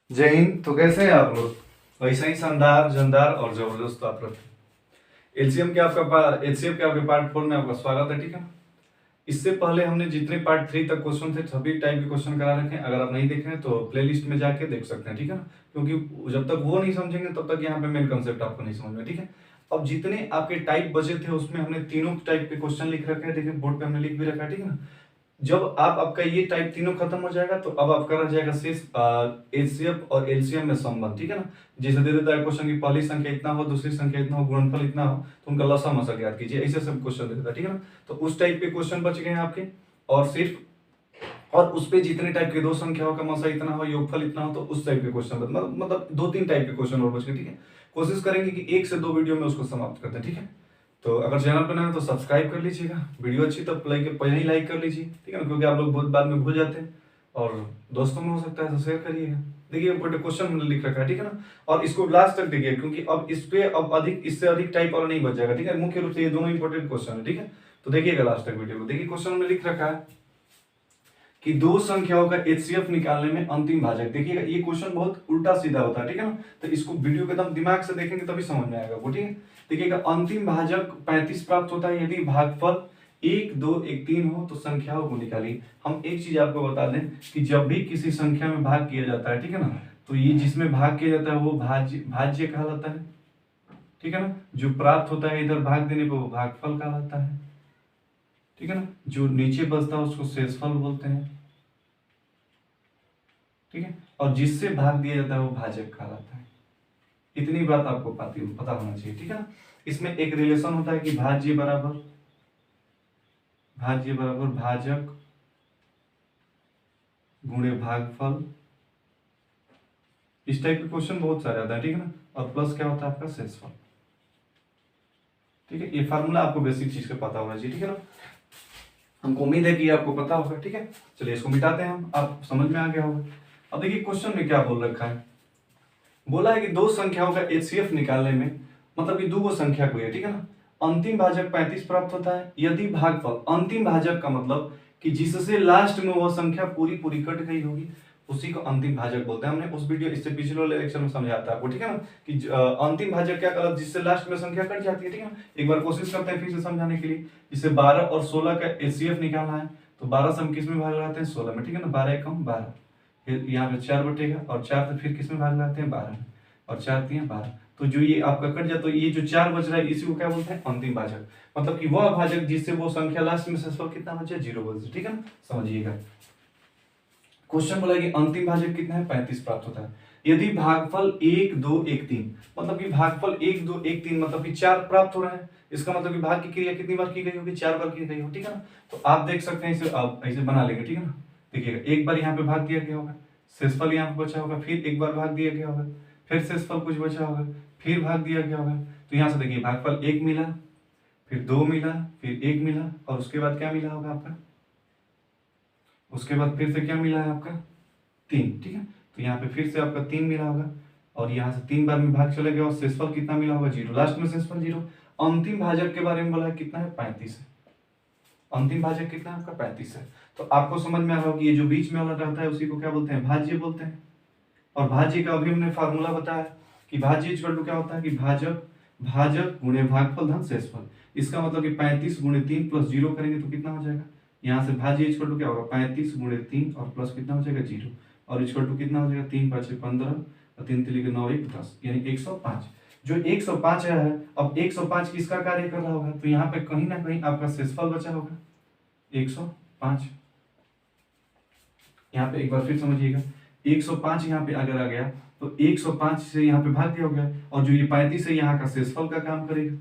जय हिंद। तो कैसे हैं आप लोग? वैसे ही शानदार जानदार और जबरदस्त आप लोग। एलसीएम के आपका एचसीएफ के आपके पार्ट 4 में आपका स्वागत है। ठीक है, इससे पहले हमने जितने पार्ट 3 तक क्वेश्चन थे सभी टाइप के क्वेश्चन करा रखे हैं। अगर आप नहीं देख रहे हैं तो प्लेलिस्ट में जाके देख सकते हैं। ठीक है ना, क्योंकि जब तक वो नहीं समझेंगे तब तक यहाँ पे मेन कंसेप्ट आपको नहीं समझ में। ठीक है, अब जितने आपके टाइप बचे थे उसमें हमने तीनों टाइप के क्वेश्चन लिख रखे हैं। ठीक है, बोर्ड पे हमने लिख भी रखा है। ठीक है ना, जब आपका ये टाइप तीनों खत्म हो जाएगा तो अब आपका रह जाएगा शेष एचसीएफ और एलसीएम में संबंध। ठीक है ना, जैसे दे देता है क्वेश्चन की पहली संख्या इतना हो, दूसरी संख्या इतना हो, गुणनफल इतना हो, तो उनका लसा मसा याद कीजिए। ऐसे सब क्वेश्चन दे देता है। ठीक है ना, तो उस टाइप के क्वेश्चन बच गए हैं आपके। और सिर्फ और उस पे जितने टाइप के दो संख्याओं का मसा इतना हो, योगफल इतना हो, तो उस टाइप के क्वेश्चन मतलब दो तीन टाइप के क्वेश्चन और बच गए। ठीक है, कोशिश करेंगे कि 1 से 2 वीडियो में उसको समाप्त करते हैं। ठीक है, तो अगर चैनल पर नए हैं तो सब्सक्राइब कर लीजिएगा, वीडियो अच्छी तो पहले ही लाइक कर लीजिए। ठीक है ना, क्योंकि आप लोग बहुत बाद में भूल जाते हैं। और दोस्तों में हो सकता है तो शेयर करिएगा। देखिए इंपॉर्टेंट क्वेश्चन मैंने लिख रखा है। ठीक है ना, और इसको लास्ट तक देखिए, क्योंकि अब इस पे अब अधिक इससे अधिक टाइप वाला नहीं बच जाएगा। ठीक है, मुख्य रूप से ये दोनों इंपॉर्टेंट क्वेश्चन है। ठीक है, तो देखिएगा लास्ट तक वीडियो को। देखिए क्वेश्चन में लिख रखा है कि दो संख्याओं का एचसीएफ निकालने में अंतिम भाजक। देखिएगा ये क्वेश्चन बहुत उल्टा सीधा होता है। ठीक है ना, तो इसको वीडियो के एकदम दिमाग से देखेंगे तभी समझ में आएगा वो। ठीक है, देखिएगा अंतिम भाजक 35 प्राप्त होता है यदि भागफल 1 2 1 3 हो तो संख्याओं को निकालिए। हम एक चीज आपको बता दें कि जब भी किसी संख्या में भाग किया जाता है, ठीक है ना, तो ये जिसमें भाग किया जाता है वो भाज्य कहलाता है। ठीक है ना, जो प्राप्त होता है इधर भाग देने पर वो भागफल कहलाता है। ठीक है ना, जो नीचे बचता है उसको शेषफल बोलते हैं। ठीक है, और जिससे भाग दिया जाता है वो भाजक कहलाता है। इतनी बात आपको पता होना चाहिए। ठीक है ना, इसमें एक रिलेशन होता है कि भाज्य बराबर भाजक गुणे भागफल। इस टाइप के क्वेश्चन बहुत सारे आते हैं। ठीक है ना, और प्लस क्या होता है आपका शेषफल। ठीक है, ये फार्मूला आपको बेसिक चीज का पता होना चाहिए। ठीक है ना, हमको उम्मीद है कि आपको पता होगा। ठीक है, चलिए इसको मिटाते हैं हम, आप समझ में आ गया होगा। अब देखिए क्वेश्चन में क्या बोल रखा है। बोला है कि दो संख्याओं का एचसीएफ निकालने में, मतलब कि दो संख्या को है। ठीक है ना, अंतिम भाजक 35 प्राप्त होता है यदि भागफल, अंतिम भाजक का मतलब कि जिससे लास्ट में वह संख्या पूरी पूरी कट गई होगी उसी को अंतिम भाजक बोलते हैं। हमने उस वीडियो इससे पिछले वाले लेक्चर में समझाया था आपको। ठीक है ना, कि अंतिम भाजक क्या कहलाता है, जिससे लास्ट में संख्या कट जाती है। ठीक है ना, एक बार कोशिश करते हैं फिर से समझाने के लिए। जिसे 12 और 16 का एचसीएफ निकालना है तो 12 से हम किस में भाग लगाते हैं, 16 में। ठीक है ना, 12 एकम 12, फिर यहाँ पे 4 बटेगा और 4 से फिर किस में भाग लगाते हैं, 12 में, और 4 3 12। तो जो ये आपका कट जाता है, ये जो 4 बच रहा है इसी को क्या बोलते हैं, अंतिम भाजक। मतलब कि वह भाजक जिससे वो संख्या लास्ट में शेषफल कितना बचा, 0 बचा। ठीक है ना, समझिएगा। क्वेश्चन बोला कि अंतिम भाजक कितना है, 35 प्राप्त होता है यदि भागफल 1 2 1 3, मतलब कि भागफल 1 2 1 3 मतलब कि 4 प्राप्त हो रहा है। इसका मतलब कि भाग की क्रिया कितनी बार की गई होगी, 4 बार की गई होगी। ठीक है ना, तो आप देख सकते हैं इसे, आप ऐसे बना लेंगे। ठीक है ना, देखिएगा एक बार यहाँ पे भाग दिया गया होगा, शेषफल यहाँ पे बचा होगा, फिर एक बार भाग दिया गया होगा, फिर शेषफल कुछ बचा होगा, फिर भाग दिया गया होगा। तो यहाँ से देखिए भागफल 1 मिला, फिर 2 मिला, फिर 1 मिला, और उसके बाद क्या मिला होगा आपका, उसके बाद फिर से क्या मिला है आपका, 3। ठीक है, तो यहाँ पे फिर से आपका 3 मिला होगा, और यहाँ से 3 बार में भाग चले गया और शेषफल कितना मिला होगा, 0। लास्ट में शेषफल 0। अंतिम भाजक के बारे में बोला है कितना है, 35 है। अंतिम भाजक कितना है आपका, 35 है। तो आपको समझ में आ रहा होगा कि ये जो बीच में वाला रहता है उसी को क्या बोलते हैं, भाज्य बोलते हैं। और भाज्य का अभी हमने फार्मूला बताया कि भाज्य इक्वल टू क्या होता है कि भाजक भाजक गुणे भागफल धन शेषफल। इसका मतलब कि 35 गुणे 3 प्लस 0 करेंगे तो कितना हो जाएगा, यहाँ से भाज्य इक्वल टू क्या होगा, 35 गुणे 3 और प्लस कितना हो जाएगा, 0, और इक्वल टू कितना हो जाएगा, 3 5 15 और 3 3 9 1 10, यानी 105। जो 105 आया है, अब 105 किसका कार्य कर रहा होगा, तो यहाँ पे कहीं ना कहीं आपका शेषफल बचा होगा 105। यहाँ पे एक बार फिर समझिएगा, 105 यहाँ पे अगर आ गया तो 105 से यहाँ पे भाग दिया हो गया, और जो ये 35 है यहाँ का शेषफल का काम करेगा।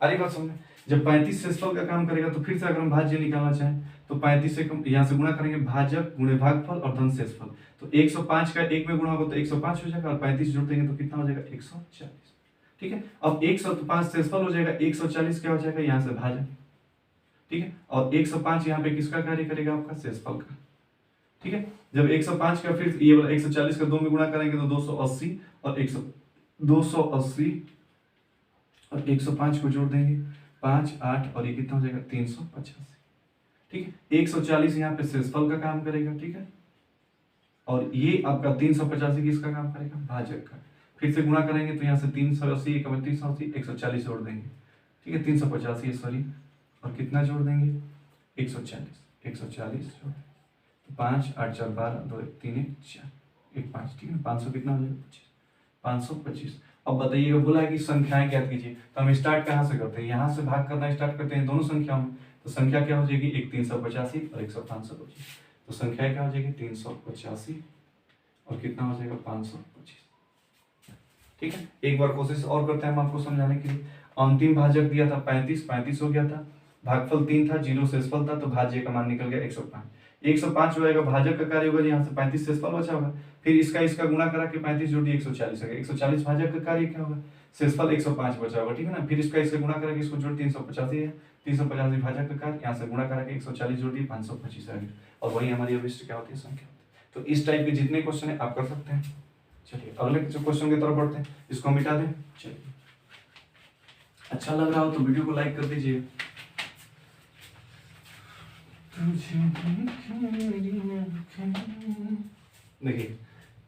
अरे बात समझे, जब 35 शेषफल का काम करेगा तो फिर से अगर हम भाज्य निकालना चाहें तो 35 से यहाँ से गुणा करेंगे, भाजक गुणे भागफल और धन शेषफल। तो 105 का 1 में गुणा होगा तो 105 हो जाएगा, और 35 जोड़ देंगे तो कितना हो जाएगा, 140। ठीक है, अब 105 शेषफल हो जाएगा, 140 क्या हो जाएगा, यहाँ से भाजक। ठीक है, और 105 यहाँ पे किसका कार्य करेगा, आपका शेषफल का। ठीक है, जब 105 का फिर ये वाला 140 का 2 में गुणा करेंगे तो 280, और 280 और 105 को जोड़ देंगे, 5 8 और ये कितना हो जाएगा, 385। ठीक है, 140 यहाँ पे शेषफल का काम करेगा। ठीक है, और ये आपका 385 किसका काम करेगा, भाजक का। फिर से गुणा करेंगे तो यहाँ से 380 380 140 जोड़ देंगे, ठीक है, 385 सॉरी, और कितना जोड़ देंगे 140 जोड़ 5 8 4 12 2 1 3 1 4 1 5, ठीक है, 500 कितना हो जाएगा 525। अब बताइएगा, बोला है कि संख्याएं ज्ञात कीजिए, तो हम स्टार्ट कहाँ से करते हैं, यहाँ से भाग करना स्टार्ट करते हैं दोनों संख्याओं में। तो संख्या क्या हो जाएगी, एक 385 और एक 525। तो संख्या क्या हो जाएगी 385 और कितना हो जाएगा 525, ठीक है। एक बार कोशिश और करते हैं हम आपको समझाने के लिए। अंतिम भाजक दिया था 35 हो गया था, भागफल 3 था, 0 शेषफल था, तो भाज्य का मान निकल गया 105। 105 जो आएगा भाजक का कार्य होगा, यहाँ से 35 शेषफल बचा होगा, फिर इसका गुणा करा के 35 जोड़ दिए 140 होगा, 140 भाजक का कार्य क्या होगा, शेषफल 105 बचा होगा, ठीक है ना। फिर इसका गुणा करा के इसको जोड़ 385 है, 385 भाजक का कार्य, यहाँ से गुणा करा के 140 जोड़ दिए 525 आ गया, और वही हमारी अभिष्ट क्या होती है, संख्या। तो इस टाइप के जितने क्वेश्चन है आप कर सकते हैं। चलिए अगले क्वेश्चन की तरफ बढ़ते हैं, इसको मिटा दें। चलिए, अच्छा लग रहा हो तो वीडियो को लाइक कर दीजिए। देखिए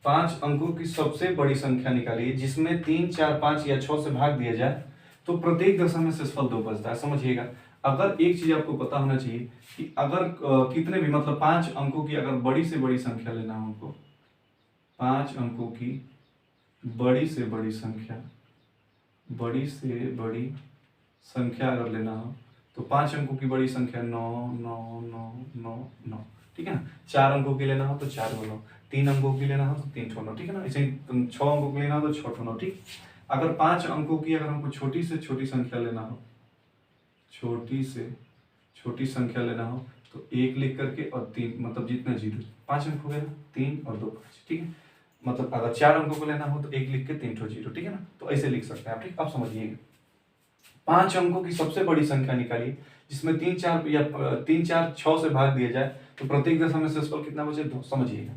5 अंकों की सबसे बड़ी संख्या निकालिए जिसमें 3 4 5 या 6 से भाग दिया जाए तो प्रत्येक दशा में शेषफल 2 बचता है। समझिएगा, अगर एक चीज आपको पता होना चाहिए कि अगर कितने भी मतलब 5 अंकों की अगर बड़ी से बड़ी संख्या लेना हो हमको, 5 अंकों की बड़ी से बड़ी संख्या अगर लेना हो तो 5 अंकों की बड़ी संख्या 9 9 9 9 9, ठीक है ना। 4 अंकों की लेना हो तो 4 9, 3 अंकों की लेना हो तो 3 9, ठीक है ना। ऐसे ही 6 अंकों की लेना हो तो 6 9, ठीक। अगर 5 अंकों की अगर हमको छोटी से छोटी संख्या लेना हो, छोटी से छोटी संख्या लेना हो तो 1 लिख करके और 3 मतलब जितना 0, 5 अंक हो गया 3 और 2 5, ठीक है। मतलब अगर 4 अंकों को लेना हो तो 1 लिख के 3 ठो 0, ठीक है ना। तो ऐसे लिख सकते हैं आप, ठीक। अब समझिएगा 5 अंकों की सबसे बड़ी संख्या निकालिए जिसमें 3 4 6 से भाग दिया जाए तो प्रत्येक दशा में शेषफल कितना बचे 2। समझिएगा,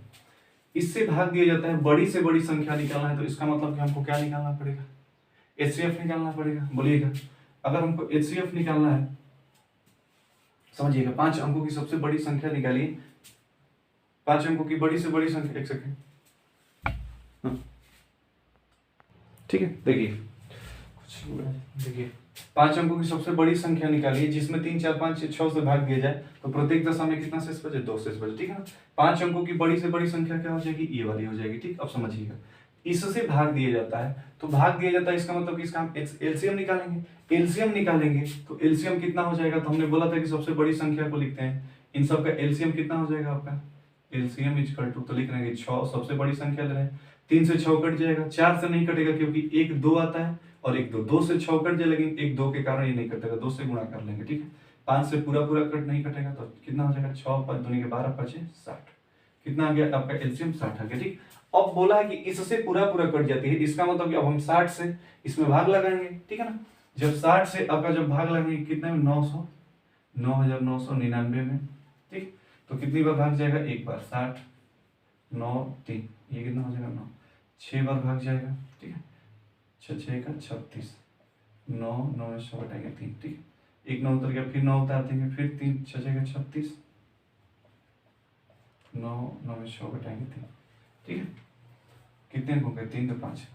इससे भाग दिया जाता है, बड़ी से बड़ी संख्या निकालना है तो इसका मतलब कि हमको क्या निकालना पड़ेगा, एचसीएफ निकालना पड़ेगा। बोलिएगा, अगर हमको एचसीएफ निकालना है, समझिएगा 5 अंकों की सबसे बड़ी संख्या निकालिए, 5 अंकों की बड़ी से बड़ी संख्या, एक सेकेंड, ठीक है। देखिए 5 अंकों की सबसे बड़ी संख्या निकालिए जिसमें 3 4 5 6 से भाग दिया जाए तो प्रत्येक दशा में कितना शेष बचे 2 शेष बचे, ठीक है ना। 5 अंकों की बड़ी से बड़ी संख्या क्या हो जाएगी, ये वाली हो जाएगी, ठीक। अब समझिएगा, इससे भाग दिया जाता है तो भाग दिया जाता है इसका मतलब कि इसका हम एलसीएम निकालेंगे तो एलसीएम कितना हो जाएगा। तो हमने बोला था कि सबसे बड़ी संख्या को लिखते हैं, इन सब का एलसीएम कितना हो जाएगा आपका, एलसीएम इक्वल टू, तो लिख रहे हैं 6, सबसे बड़ी संख्या ले रहे हैं, 3 से 6 कट जाएगा, 4 से नहीं कटेगा क्योंकि 1 2 आता है और 1 2, 2 से 6 कट जाए लेकिन 1 2 के कारण ये नहीं कटेगा, 2 से गुणा कर लेंगे, ठीक है। 5 से पूरा कट नहीं कटेगा तो कितना हो जाएगा 6 5 दूनी के 12 5 60, कितना आ गया आपका एलसीएम 60 आ गया, ठीक। अब बोला है कि इससे पूरा कट जाती है, इसका मतलब कि अब हम 60 से इसमें भाग लगाएंगे, ठीक है ना। जब 60 से आपका जब भाग लगाएंगे कितने में 9999 में, ठीक। तो कितनी बार भाग जाएगा, एक बार 60 9 3, ये कितना हो जाएगा 9, 6 बार भाग जाएगा, ठीक है, 6 6 का 36, 9 9 में 100 घटाएंगे 3, ठीक है। 1 9 उतर गया, फिर 9 उतार देंगे, फिर 3 6 6 का 36, 9 9 में 100 घटाएंगे 3, ठीक है। कितने हो गए 3 तो 5,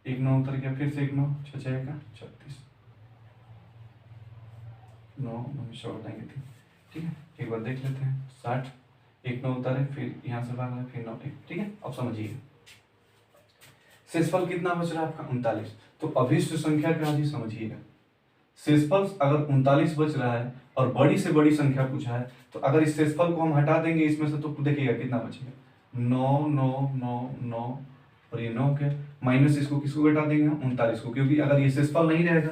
1 9 उतर गया, फिर से 1 9 6 6 का 36, 9 9 में 100 घटाएंगे 3, ठीक है। एक बार देख लेते हैं, 60 1 9 उतारे, फिर यहाँ से भाग फिर 9 1, ठीक है। अब समझिए शेषफल कितना बच रहा है आपका 39, तो अभिष्ट संख्या क्या होगी समझिएगा। शेषफल अगर 39 बच रहा है और बड़ी से बड़ी संख्या पूछा है तो अगर इस शेषफल को हम हटा देंगे इसमें से तो देखिएगा कितना बचेगा 9 9 9 9 और ये 9 के माइनस इसको किसको घटा देंगे हम 39 को, क्योंकि अगर ये शेषफल नहीं रहेगा,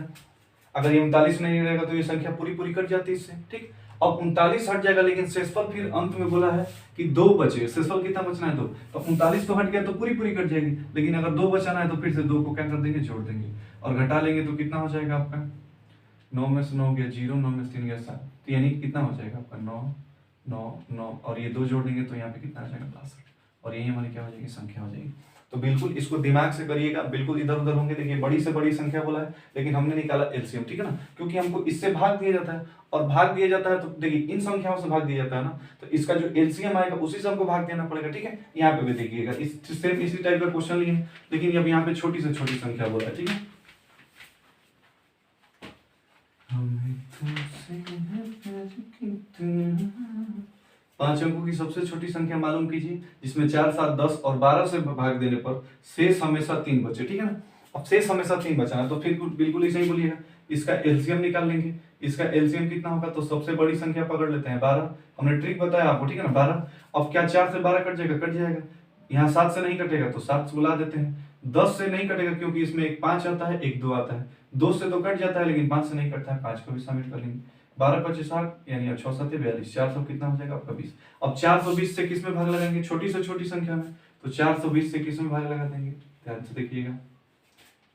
अगर ये 39 नहीं रहेगा तो ये संख्या पूरी कट जाती है इससे, ठीक। अब 39 हट जाएगा लेकिन शेषफल फिर अंत में बोला है कि 2 बचे, शेषफल कितना बचना है 2, तो 39 तो हट गया तो पूरी कट जाएगी, लेकिन अगर 2 बचाना है तो फिर से 2 को क्या कर देंगे जोड़ देंगे और घटा लेंगे तो कितना हो जाएगा आपका 9 में से 9 गया 0, 9 में से 3 गया 7, तो यानी कितना हो जाएगा आपका 9 9 9 और ये 2 जोड़ देंगे तो यहाँ पे कितना आ जाएगा 62 और यही हमारी क्या हो जाएगी, संख्या हो जाएगी। तो बिल्कुल इसको दिमाग से करिएगा, बिल्कुल इधर उधर होंगे। देखिए बड़ी से बड़ी संख्या बोला है, लेकिन हमने निकाला एलसीएम, ठीक है ना, क्योंकि हमको इससे भाग दिया जाता है, और भाग दिया जाता है तो देखिए इन संख्याओं से भाग दिया जाता है ना, तो इसका जो एलसीएम आएगा उसी से हमको भाग देना पड़ेगा, ठीक है। यहाँ पे भी देखिएगा सेम इसी टाइप का क्वेश्चन लिए, लेकिन अब यहाँ पे छोटी से छोटी संख्या बोला है, ठीक है। पांच अंकों की सबसे छोटी संख्या मालूम कीजिए, जिसमें 4, 7, 10 और 12 से भाग देने पर शेष हमेशा 3 बचे, ठीक है ना। अब शेष हमेशा 3 बचा है, तो फिर बिल्कुल ऐसे ही बोलिएगा, इसका एलसीएम निकाल लेंगे। इसका एलसीएम कितना होगा, तो सबसे बड़ी संख्या पकड़ लेते हैं 12, हमने ट्रिक बताया आपको, ठीक है ना, 12। अब क्या 4 से 12 कट जाएगा, कट जाएगा। यहाँ 7 से नहीं कटेगा तो 7 से बुला देते हैं। 10 से नहीं कटेगा क्योंकि इसमें एक 5 आता है, एक 2 आता है। 2 से तो कट जाता है, लेकिन 5 से नहीं कटता है, 5 को भी शामिल कर लेंगे। 12 25 60 यानी 6 7 42, 400 कितना हो जाएगा आपका 20। अब 420 से किस में भाग लगाएंगे, छोटी से छोटी संख्या में, तो 420 से किस में भाग लगा देंगे, ध्यान से देखिएगा,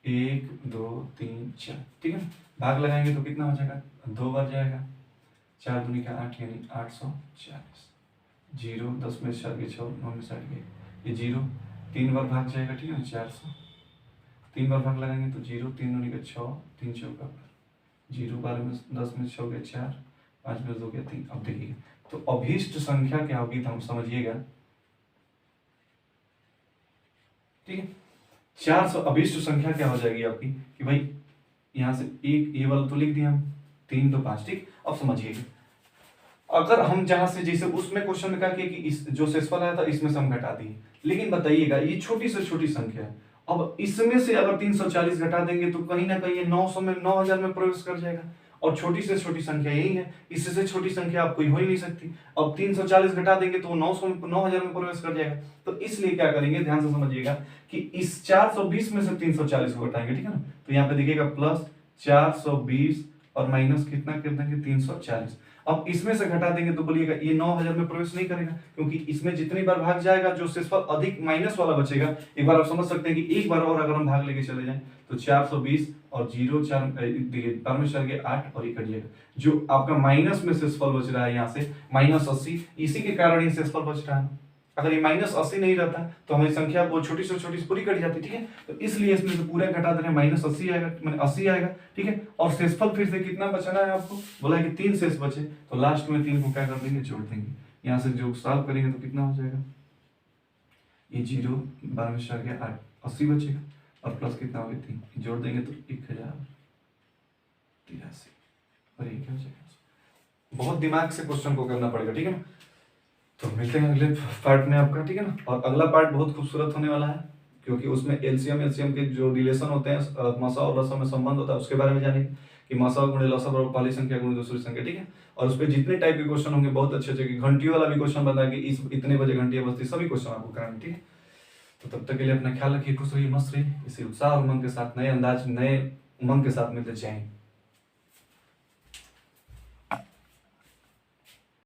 1 2 3 4, ठीक है। भाग लगाएंगे तो कितना हो जाएगा, 2 बार जाएगा, 4 दूनी का 8 यानी 840। 0 10 में 4 के 6, 9 में 60 के, ये 0 3 बार भाग जाएगा, ठीक है ना, 400। 3 बार भाग लगाएंगे तो 0 3 दूनी का 6, 3 चौका 0, 12 में 10 में 6 गया 4, 5 में 2 गया 3। अब देखिए तो अभीष्ट संख्या क्या होगी, तो हम समझिएगा, ठीक है। 400 अभीष्ट संख्या क्या हो जाएगी आपकी, कि भाई यहाँ से एक ये वाला तो लिख दिया हम, 3 2 5, ठीक। अब समझिएगा, अगर हम जहां से जैसे उसमें क्वेश्चन में कहा कि इस जो शेषफल आया था इसमें से हम घटा दिए, लेकिन बताइएगा ये छोटी से छोटी संख्या है, अब इसमें से अगर 340 घटा देंगे तो कहीं ना कहीं ये 900 में 9000 में प्रवेश कर जाएगा, और छोटी से छोटी संख्या यही है, इससे छोटी संख्या आप कोई हो ही नहीं सकती। अब 340 घटा देंगे तो 9000 में प्रवेश कर जाएगा। तो इसलिए क्या करेंगे, ध्यान से समझिएगा, कि इस 420 में से 340 को घटाएंगे, ठीक है ना। तो यहाँ पे देखिएगा प्लस 420 और माइनस कितना कर देंगे, 340। अब इसमें से घटा देंगे तो बोलिएगा ये 9000 में प्रवेश नहीं करेगा, क्योंकि इसमें जितनी बार भाग जाएगा जो शेषफल अधिक माइनस वाला बचेगा। एक बार आप समझ सकते हैं कि एक बार और अगर हम भाग लेके चले जाएं तो 420 और 0 4 देखिए 4 के 8 और ये कटिएगा, जो आपका माइनस में शेषफल बच रहा है यहाँ से -80, इसी के कारण ये शेषफल बच रहा है। अगर ये -80 नहीं रहता तो हमारी संख्या वो छोटी से छोटी पूरी कट जाती, ठीक है। तो इसलिए इसमें से पूरा घटा दे रहे हैं, -80 आएगा, मैंने 80 आएगा, ठीक है। और शेषफल फिर से कितना बचना है आपको, बोला है कि 3 शेष बचे, तो लास्ट में 3 को क्या कर देंगे, जोड़ देंगे। यहाँ से जो सॉल्व करेंगे तो कितना हो जाएगा, ये 0 12 में 4 गया 8, 80 बचेगा, और प्लस कितना हो गया 3, जोड़ देंगे तो 1083, और ये क्या हो जाएगा। बहुत दिमाग से क्वेश्चन को करना पड़ेगा, ठीक है ना। तो मिलते हैं अगले पार्ट में आपका, ठीक है ना। और अगला पार्ट बहुत खूबसूरत होने वाला है, क्योंकि उसमें एलसीएम के जो रिलेशन होते हैं, मसा और लसा में संबंध होता है, उसके बारे में जानेंगे कि मसा गुणे लसा बराबर पहली संख्या गुणे दूसरी संख्या, ठीक है। और उस पर जितने टाइप के क्वेश्चन होंगे बहुत अच्छे अच्छे, घंटियों वाला भी क्वेश्चन बताया कि इस इतने बजे घंटियां बजती, सभी क्वेश्चन आपको कराएंगे, ठीक है। तो तब तक के लिए अपना ख्याल रखिए, खुश रहिए, मस्त रहिए, इसी उत्साह और उमंग के साथ, नए अंदाज नए उमंग के साथ मिलते जाएंगे।